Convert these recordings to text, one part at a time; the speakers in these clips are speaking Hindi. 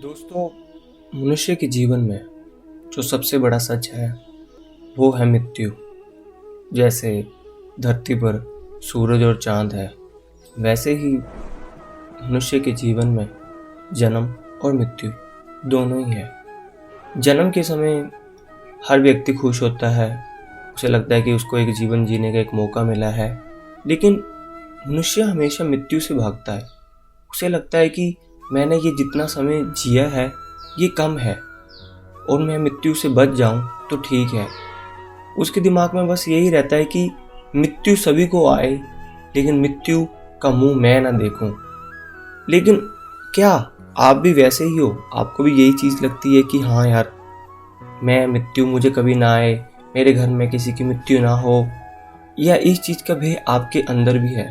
दोस्तों, मनुष्य के जीवन में जो सबसे बड़ा सच है वो है मृत्यु। जैसे धरती पर सूरज और चांद है, वैसे ही मनुष्य के जीवन में जन्म और मृत्यु दोनों ही है। जन्म के समय हर व्यक्ति खुश होता है, उसे लगता है कि उसको एक जीवन जीने का एक मौका मिला है। लेकिन मनुष्य हमेशा मृत्यु से भागता है। उसे लगता है कि मैंने ये जितना समय जिया है ये कम है और मैं मृत्यु से बच जाऊं तो ठीक है। उसके दिमाग में बस यही रहता है कि मृत्यु सभी को आए, लेकिन मृत्यु का मुंह मैं ना देखूं। लेकिन क्या आप भी वैसे ही हो? आपको भी यही चीज़ लगती है कि हाँ यार, मैं मृत्यु मुझे कभी ना आए, मेरे घर में किसी की मृत्यु ना हो, या इस चीज़ का भय आपके अंदर भी है?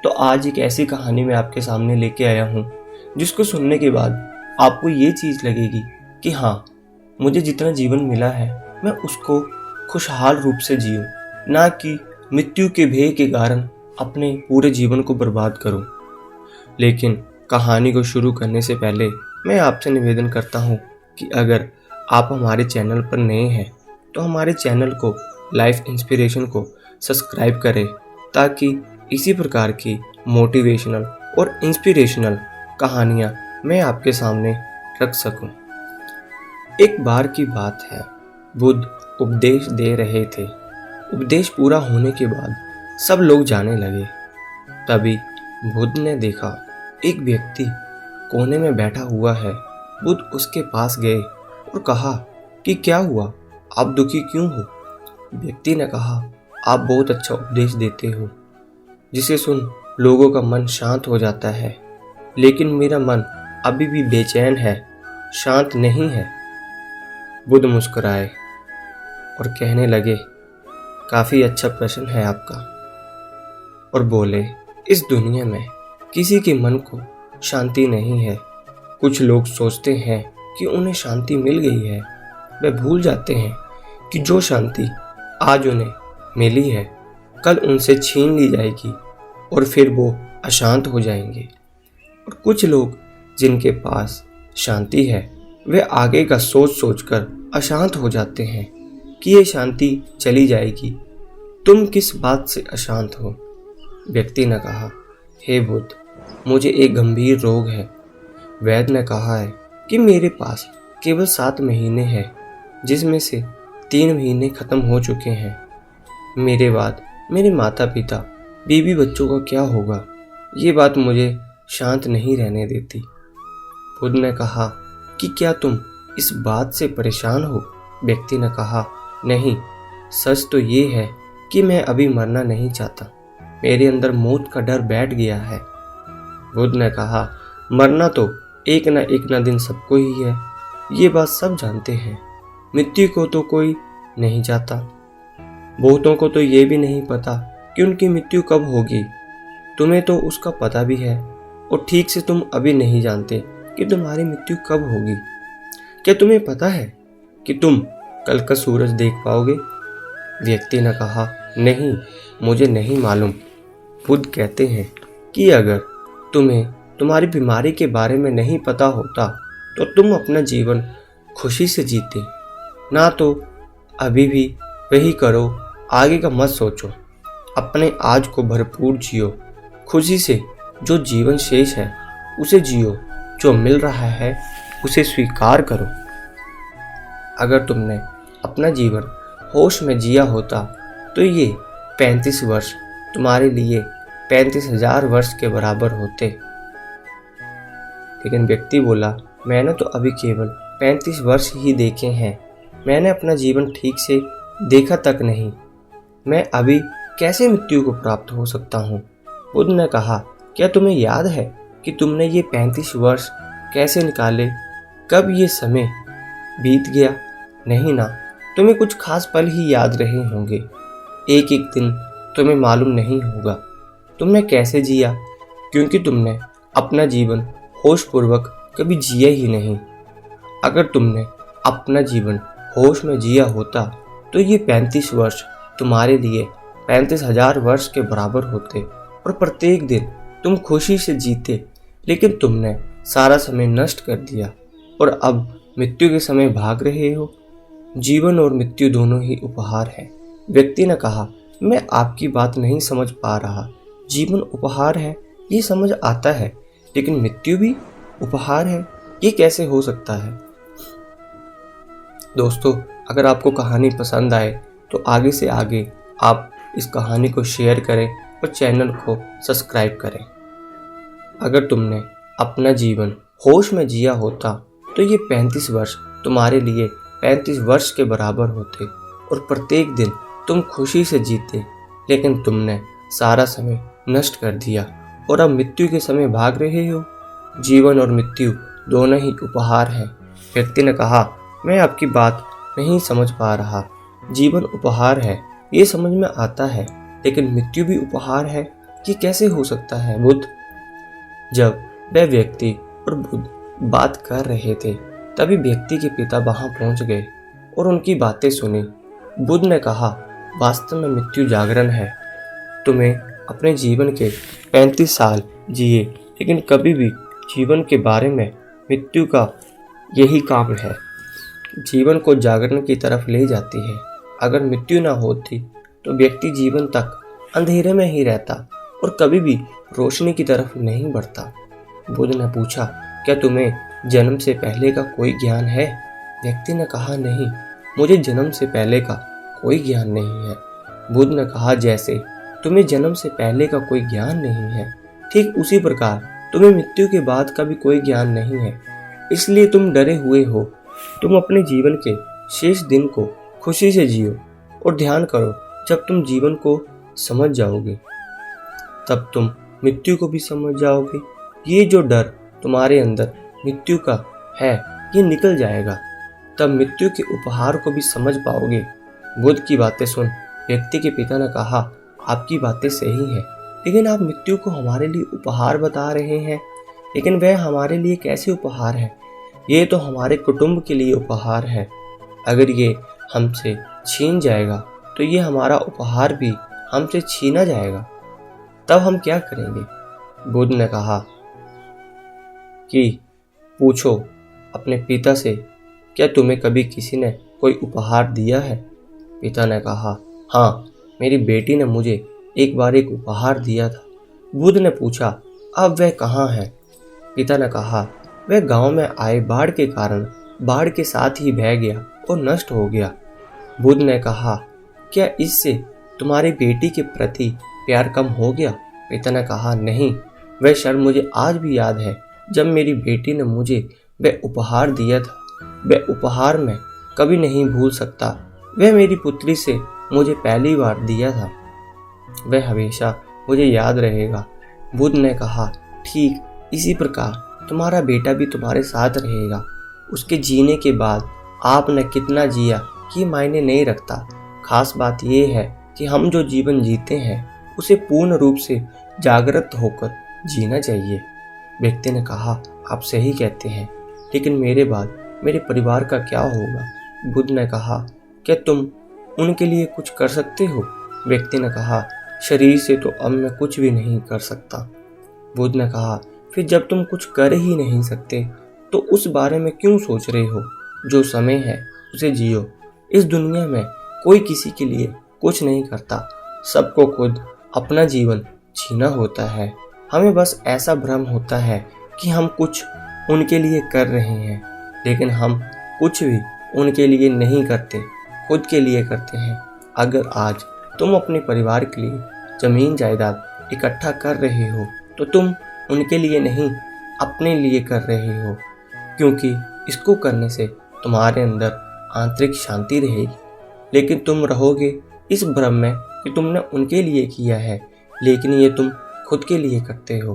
तो आज एक ऐसी कहानी मैं आपके सामने लेके आया हूँ जिसको सुनने के बाद आपको ये चीज़ लगेगी कि हाँ, मुझे जितना जीवन मिला है मैं उसको खुशहाल रूप से जीऊँ, ना कि मृत्यु के भय के कारण अपने पूरे जीवन को बर्बाद करूँ। लेकिन कहानी को शुरू करने से पहले मैं आपसे निवेदन करता हूँ कि अगर आप हमारे चैनल पर नए हैं तो हमारे चैनल को, लाइफ इंस्पिरेशन को सब्सक्राइब करें, ताकि इसी प्रकार की मोटिवेशनल और इंस्पिरेशनल कहानियाँ मैं आपके सामने रख सकूं। एक बार की बात है, बुद्ध उपदेश दे रहे थे। उपदेश पूरा होने के बाद सब लोग जाने लगे। तभी बुद्ध ने देखा एक व्यक्ति कोने में बैठा हुआ है। बुद्ध उसके पास गए और कहा कि क्या हुआ, आप दुखी क्यों हो? व्यक्ति ने कहा, आप बहुत अच्छा उपदेश देते हो, जिसे सुन लोगों का मन शांत हो जाता है, लेकिन मेरा मन अभी भी बेचैन है, शांत नहीं है। बुद्ध मुस्कुराए और कहने लगे, काफ़ी अच्छा प्रश्न है आपका, और बोले, इस दुनिया में किसी के मन को शांति नहीं है। कुछ लोग सोचते हैं कि उन्हें शांति मिल गई है। वे भूल जाते हैं कि जो शांति आज उन्हें मिली है कल उनसे छीन ली जाएगी और फिर वो अशांत हो जाएंगे। और कुछ लोग जिनके पास शांति है वे आगे का सोच सोचकर अशांत हो जाते हैं कि ये शांति चली जाएगी। तुम किस बात से अशांत हो? व्यक्ति ने कहा, हे बुद्ध, मुझे एक गंभीर रोग है। वैद्य ने कहा है कि मेरे पास केवल 7 महीने हैं, जिसमें से 3 महीने खत्म हो चुके हैं। मेरे बाद मेरे माता पिता, बीवी बच्चों का क्या होगा? ये बात मुझे शांत नहीं रहने देती। बुद्ध ने कहा कि क्या तुम इस बात से परेशान हो? व्यक्ति ने कहा, नहीं, सच तो ये है कि मैं अभी मरना नहीं चाहता। मेरे अंदर मौत का डर बैठ गया है। बुद्ध ने कहा, मरना तो एक ना दिन सबको ही है, ये बात सब जानते हैं। मृत्यु को तो कोई नहीं चाहता। बहुतों को तो ये भी नहीं पता कि उनकी मृत्यु कब होगी। तुम्हें तो उसका पता भी है, और ठीक से तुम अभी नहीं जानते कि तुम्हारी मृत्यु कब होगी। क्या तुम्हें पता है कि तुम कल का सूरज देख पाओगे? व्यक्ति ने कहा, नहीं, मुझे नहीं मालूम। बुद्ध कहते हैं कि अगर तुम्हें तुम्हारी बीमारी के बारे में नहीं पता होता तो तुम अपना जीवन खुशी से जीते। ना तो अभी भी वही करो, आगे का मत सोचो। अपने आज को भरपूर जियो, खुशी से। जो जीवन शेष है उसे जियो, जो मिल रहा है उसे स्वीकार करो। अगर तुमने अपना जीवन होश में जिया होता तो ये 35 वर्ष तुम्हारे लिए 35,000 वर्ष के बराबर होते। लेकिन व्यक्ति बोला, मैंने तो अभी केवल 35 वर्ष ही देखे हैं। मैंने अपना जीवन ठीक से देखा तक नहीं। मैं अभी कैसे मृत्यु को प्राप्त हो सकता हूँ? बुद्ध ने कहा, क्या तुम्हें याद है कि तुमने ये 35 वर्ष कैसे निकाले? कब ये समय बीत गया? नहीं ना, तुम्हें कुछ खास पल ही याद रहे होंगे। एक एक दिन तुम्हें मालूम नहीं होगा तुमने कैसे जिया, क्योंकि तुमने अपना जीवन होशपूर्वक कभी जिया ही नहीं। अगर तुमने अपना जीवन होश में जिया होता तो ये 35 वर्ष तुम्हारे लिए 35,000 वर्ष के बराबर होते और प्रत्येक दिन तुम खुशी से जीते। लेकिन तुमने सारा समय नष्ट कर दिया। और अब मृत्यु के समय भाग रहे हो। जीवन और मृत्यु दोनों ही उपहार है। व्यक्ति ने कहा, मैं आपकी बात नहीं समझ पा रहा। जीवन उपहार है, ये समझ आता है, लेकिन मृत्यु भी उपहार है, ये कैसे हो सकता है? दोस्तों, अगर आपको कहानी पसंद आए तो आगे से आगे आप इस कहानी को शेयर करें और चैनल को सब्सक्राइब करें। अगर तुमने अपना जीवन होश में जिया होता तो ये 35 वर्ष तुम्हारे लिए 35 वर्ष के बराबर होते और प्रत्येक दिन तुम खुशी से जीते, लेकिन तुमने सारा समय नष्ट कर दिया और अब मृत्यु के समय भाग रहे हो। जीवन और मृत्यु दोनों ही उपहार हैं। व्यक्ति ने कहा, मैं आपकी बात नहीं समझ पा रहा। जीवन उपहार है, ये समझ में आता है, लेकिन मृत्यु भी उपहार है, ये कैसे हो सकता है? बुद्ध। जब वह व्यक्ति और बुद्ध बात कर रहे थे तभी व्यक्ति के पिता वहां पहुंच गए और उनकी बातें सुनी। बुद्ध ने कहा, वास्तव में मृत्यु जागरण है। तुम्हें अपने जीवन के 35 साल जिए, लेकिन कभी भी जीवन के बारे में मृत्यु का यही काम है, जीवन को जागरण की तरफ ले जाती है। अगर मृत्यु न होती तो व्यक्ति जीवन तक अंधेरे में ही रहता और कभी भी रोशनी की तरफ नहीं बढ़ता। बुद्ध ने पूछा, क्या तुम्हें जन्म से पहले का कोई ज्ञान है? व्यक्ति ने कहा, नहीं, मुझे जन्म से पहले का कोई ज्ञान नहीं है। बुद्ध ने कहा, जैसे तुम्हें जन्म से पहले का कोई ज्ञान नहीं है, ठीक उसी प्रकार तुम्हें मृत्यु के बाद का भी कोई ज्ञान नहीं है, इसलिए तुम डरे हुए हो। तुम अपने जीवन के शेष दिन को खुशी से जियो और ध्यान करो। जब तुम जीवन को समझ जाओगे तब तुम मृत्यु को भी समझ जाओगे। ये जो डर तुम्हारे अंदर मृत्यु का है, ये निकल जाएगा, तब मृत्यु के उपहार को भी समझ पाओगे। बुद्ध की बातें सुन व्यक्ति के पिता ने कहा, आपकी बातें सही हैं, लेकिन आप मृत्यु को हमारे लिए उपहार बता रहे हैं। लेकिन वह हमारे लिए कैसे उपहार है? ये तो हमारे कुटुंब के लिए उपहार है। अगर ये हमसे छीन जाएगा तो ये हमारा उपहार भी हमसे छीना जाएगा, तब हम क्या करेंगे? बुद्ध ने कहा कि पूछो अपने पिता से, क्या तुम्हें कभी किसी ने कोई उपहार दिया है? पिता ने कहा, हाँ, मेरी बेटी ने मुझे एक बार एक उपहार दिया था। बुद्ध ने पूछा, अब वह कहाँ है? पिता ने कहा, वह गांव में आए बाढ़ के कारण बाढ़ के साथ ही बह गया और नष्ट हो गया। बुद्ध ने कहा, क्या इससे तुम्हारी बेटी के प्रति प्यार कम हो गया? पिता ने कहा, नहीं, वह क्षण मुझे आज भी याद है जब मेरी बेटी ने मुझे वह उपहार दिया था। वह उपहार मैं कभी नहीं भूल सकता। वह मेरी पुत्री से मुझे पहली बार दिया था, वह हमेशा मुझे याद रहेगा। बुद्ध ने कहा, ठीक इसी प्रकार तुम्हारा बेटा भी तुम्हारे साथ रहेगा। उसके जीने के बाद आपने कितना जिया ये मायने नहीं रखता। खास बात यह है कि हम जो जीवन जीते हैं उसे पूर्ण रूप से जागृत होकर जीना चाहिए। व्यक्ति ने कहा, आप सही कहते हैं, लेकिन मेरे बाद मेरे परिवार का क्या होगा? बुद्ध ने कहा, क्या तुम उनके लिए कुछ कर सकते हो? व्यक्ति ने कहा, शरीर से तो अब मैं कुछ भी नहीं कर सकता। बुद्ध ने कहा, फिर जब तुम कुछ कर ही नहीं सकते तो उस बारे में क्यों सोच रहे हो? जो समय है उसे जियो। इस दुनिया में कोई किसी के लिए कुछ नहीं करता, सबको खुद अपना जीवन जीना होता है। हमें बस ऐसा भ्रम होता है कि हम कुछ उनके लिए कर रहे हैं, लेकिन हम कुछ भी उनके लिए नहीं करते, खुद के लिए करते हैं। अगर आज तुम अपने परिवार के लिए जमीन जायदाद इकट्ठा कर रहे हो तो तुम उनके लिए नहीं, अपने लिए कर रहे हो, क्योंकि इसको करने से तुम्हारे अंदर आंतरिक शांति रहेगी। लेकिन तुम रहोगे इस भ्रम में कि तुमने उनके लिए किया है, लेकिन ये तुम खुद के लिए करते हो।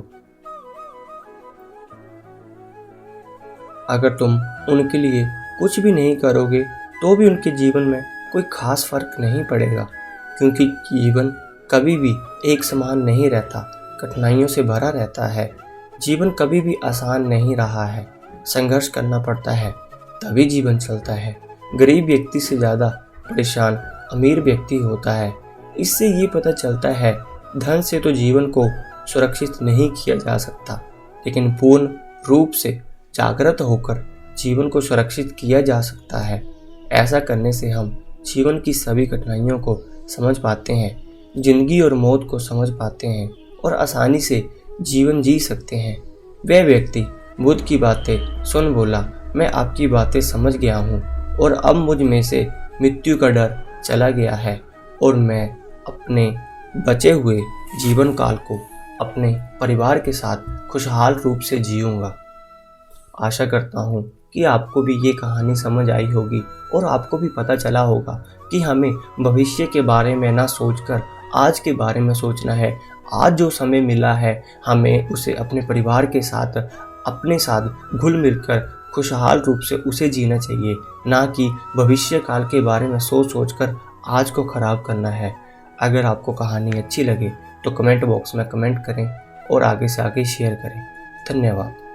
अगर तुम उनके लिए कुछ भी नहीं करोगे तो भी उनके जीवन में कोई खास फर्क नहीं पड़ेगा, क्योंकि जीवन कभी भी एक समान नहीं रहता, कठिनाइयों से भरा रहता है। जीवन कभी भी आसान नहीं रहा है, संघर्ष करना पड़ता है, तभी जीवन चलता है। गरीब व्यक्ति से ज़्यादा परेशान अमीर व्यक्ति होता है। इससे ये पता चलता है, धन से तो जीवन को सुरक्षित नहीं किया जा सकता, लेकिन पूर्ण रूप से जागृत होकर जीवन को सुरक्षित किया जा सकता है। ऐसा करने से हम जीवन की सभी कठिनाइयों को समझ पाते हैं, जिंदगी और मौत को समझ पाते हैं और आसानी से जीवन जी सकते हैं। वह व्यक्ति बुद्ध की बातें सुन बोला, मैं आपकी बातें समझ गया हूँ और अब मुझ में से मृत्यु का डर चला गया है और मैं अपने बचे हुए जीवन काल को अपने परिवार के साथ खुशहाल रूप से जीऊँगा। आशा करता हूँ कि आपको भी ये कहानी समझ आई होगी और आपको भी पता चला होगा कि हमें भविष्य के बारे में ना सोचकर आज के बारे में सोचना है। आज जो समय मिला है हमें उसे अपने परिवार के साथ अपने साथ घुल मिलकर खुशहाल रूप से उसे जीना चाहिए, ना कि भविष्य काल के बारे में सोच कर आज को ख़राब करना है। अगर आपको कहानी अच्छी लगे तो कमेंट बॉक्स में कमेंट करें और आगे से आगे शेयर करें। धन्यवाद।